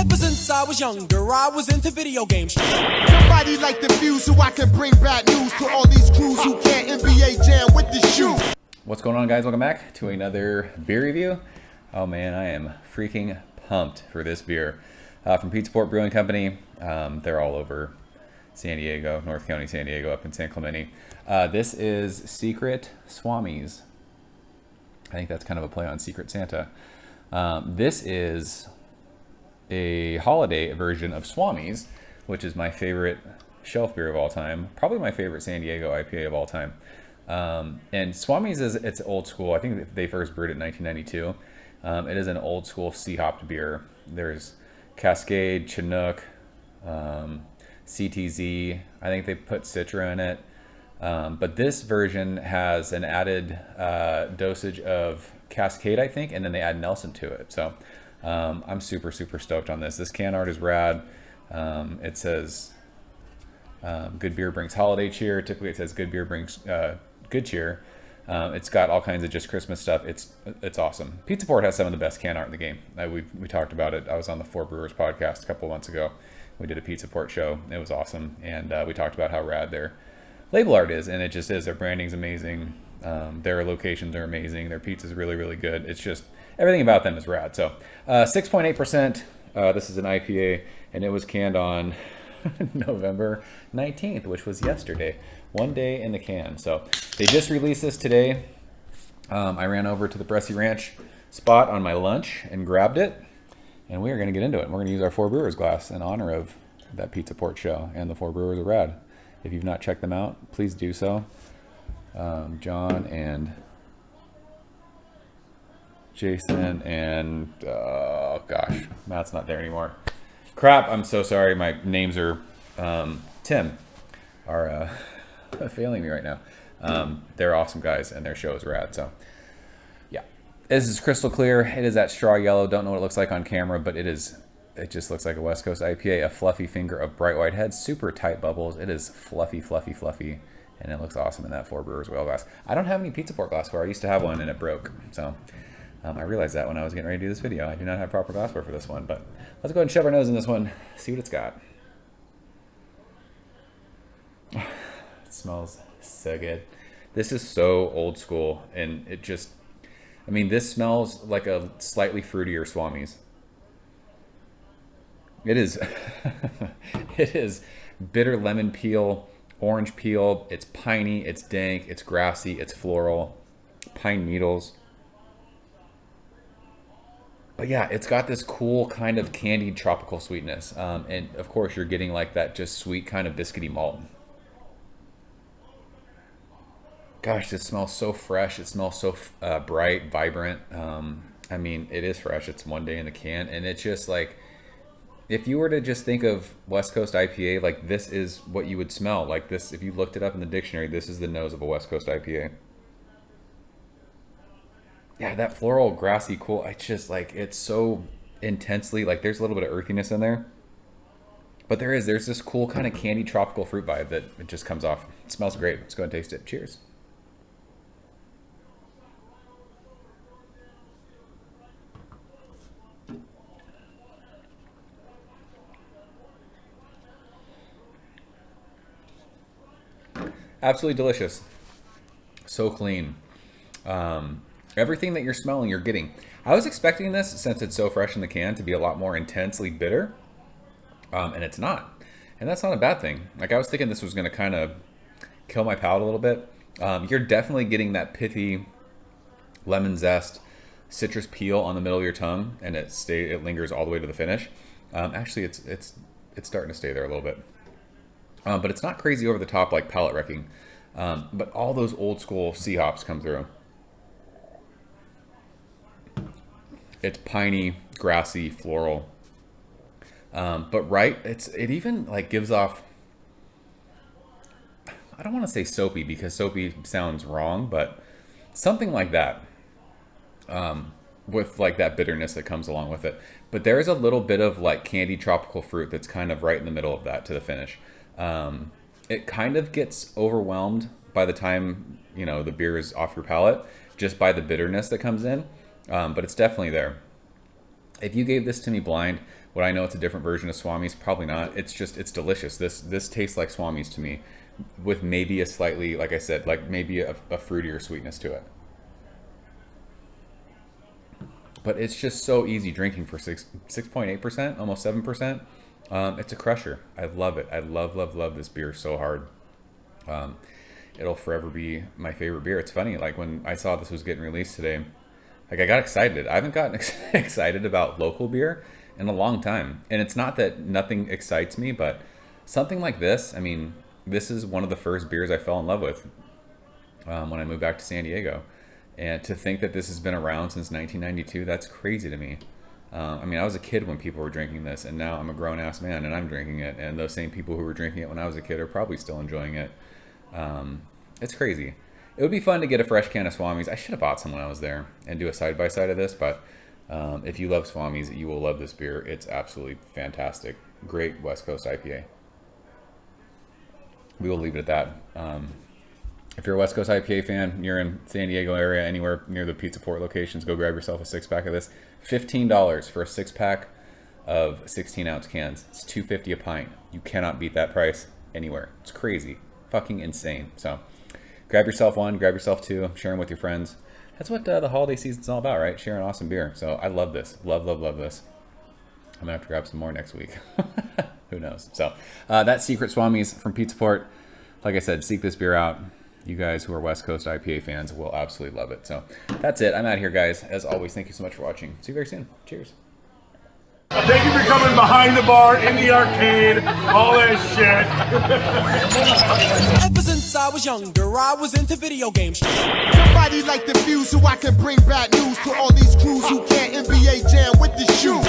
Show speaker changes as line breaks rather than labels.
Ever since I was younger, I was into video games.
Somebody like the fuse so I can bring bad news to all these crews who can't NBA jam with the shoe.
What's going on, guys? Welcome back to another beer review. Oh man, I am freaking pumped for this beer. From Untappd Brewing Company. They're all over San Diego, North County, San Diego, up in San Clemente. This is Secret Swami's. I think that's kind of a play on Secret Santa. This is a holiday version of Swami's, which is my favorite shelf beer of all time. Probably my favorite San Diego IPA of all time. And Swami's it's old school. I think they first brewed it in 1992. It is an old school C-hopped beer. There's Cascade, Chinook, CTZ. I think they put Citra in it. But this version has an added dosage of Cascade, I think, and then they add Nelson to it. So I'm super stoked on this. This can art is rad. It says good beer brings holiday cheer. Typically it says good beer brings good cheer. It's got all kinds of just Christmas stuff. It's awesome. Untappd has some of the best can art in the game. We talked about it. I was on the Four Brewers podcast a couple of months ago. We did a Untappd show. It was awesome, and we talked about how rad their label art is, and it just is. Their branding's amazing. Their locations are amazing. Their pizza's really good. It's just everything about them is rad. So 6.8%. This is an IPA, and it was canned on November 19th, which was yesterday. 1 day in the can. So they just released this today. I ran over to the Bressy Ranch spot on my lunch and grabbed it, and we are going to get into it. We're going to use our Four Brewers glass in honor of that Untappd show, and the Four Brewers are rad. If you've not checked them out, please do so. John and Jason and oh gosh, Matt's not there anymore. Crap, I'm so sorry. My names are Tim are failing me right now. They're awesome guys, and their show is rad. So yeah, this is crystal clear. It is that straw yellow. Don't know what it looks like on camera, but it just looks like a West Coast IPA. A fluffy finger of bright white heads, super tight bubbles. It is fluffy, and it looks awesome in that Four Brewers whale glass. I don't have any Untappd glassware. I used to have one, and it broke. So I realized that when I was getting ready to do this video. I do not have proper glassware for this one, but let's go ahead and shove our nose in this one, see what it's got. It smells so good. This is so old school, and it just, I mean, this smells like a slightly fruitier Swami's. It is, it is bitter lemon peel, orange peel. It's piney, it's dank, it's grassy, it's floral, pine needles. But yeah, it's got this cool kind of candied tropical sweetness. And of course you're getting like that just sweet kind of biscuity malt. Gosh, this smells so fresh. It smells so bright, vibrant. I mean, it is fresh. It's 1 day in the can. And it's just like, if you were to just think of West Coast IPA, like this is what you would smell. Like this, if you looked it up in the dictionary, this is the nose of a West Coast IPA. Yeah, that floral, grassy, cool. It's just like, it's so intensely, like there's a little bit of earthiness in there. But there's this cool kind of candy tropical fruit vibe that it just comes off. It smells great. Let's go ahead and taste it. Cheers. Absolutely delicious. So clean. Everything that you're smelling, you're getting. I was expecting this, since it's so fresh in the can, to be a lot more intensely bitter. And it's not. And that's not a bad thing. Like, I was thinking this was going to kind of kill my palate a little bit. You're definitely getting that pithy lemon zest, citrus peel on the middle of your tongue, and it lingers all the way to the finish. Actually, it's starting to stay there a little bit. But it's not crazy over the top like palate wrecking. But all those old school C-hops come through. It's piney, grassy, floral. But right, it even like gives off, I don't want to say soapy because soapy sounds wrong, but something like that. With like that bitterness that comes along with it. But there is a little bit of like candy tropical fruit that's kind of right in the middle of that to the finish. It kind of gets overwhelmed by the time, you know, the beer is off your palate, just by the bitterness that comes in. But it's definitely there. If you gave this to me blind, would I know it's a different version of Swami's? Probably not. It's delicious. This tastes like Swami's to me, with maybe a slightly, like I said, like maybe a fruitier sweetness to it. But it's just so easy drinking for 6.8%, almost 7%. It's a crusher. I love it. I love this beer so hard. It'll forever be my favorite beer. It's funny, like when I saw this was getting released today, like I got excited. I haven't gotten excited about local beer in a long time. And it's not that nothing excites me, but something like this, I mean, this is one of the first beers I fell in love with when I moved back to San Diego. And to think that this has been around since 1992, that's crazy to me. I mean, I was a kid when people were drinking this, and now I'm a grown-ass man and I'm drinking it. And those same people who were drinking it when I was a kid are probably still enjoying it. It's crazy. It would be fun to get a fresh can of Swami's. I should have bought some when I was there and do a side-by-side of this, but if you love Swami's, you will love this beer. It's absolutely fantastic. Great West Coast IPA. We will leave it at that. If you're a West Coast IPA fan, you're in San Diego area, anywhere near the Pizza Port locations, go grab yourself a 6-pack of this. $15 for a 6-pack of 16-ounce cans. It's $2.50 a pint. You cannot beat that price anywhere. It's crazy. Fucking insane. So grab yourself one, grab yourself two, share them with your friends. That's what the holiday season's all about, right? Sharing awesome beer. So I love this. Love this. I'm going to have to grab some more next week. Who knows? So that's Secret Swami's from Pizza Port. Like I said, seek this beer out. You guys who are West Coast IPA fans will absolutely love it. So that's it. I'm out of here, guys. As always, thank you so much for watching. See you very soon. Cheers.
Thank you for coming behind the bar, in the arcade, all that shit.
Ever since I was younger, I was into video games.
Somebody like the fuse so I can bring bad news to all these crews who can't NBA jam with the shoe.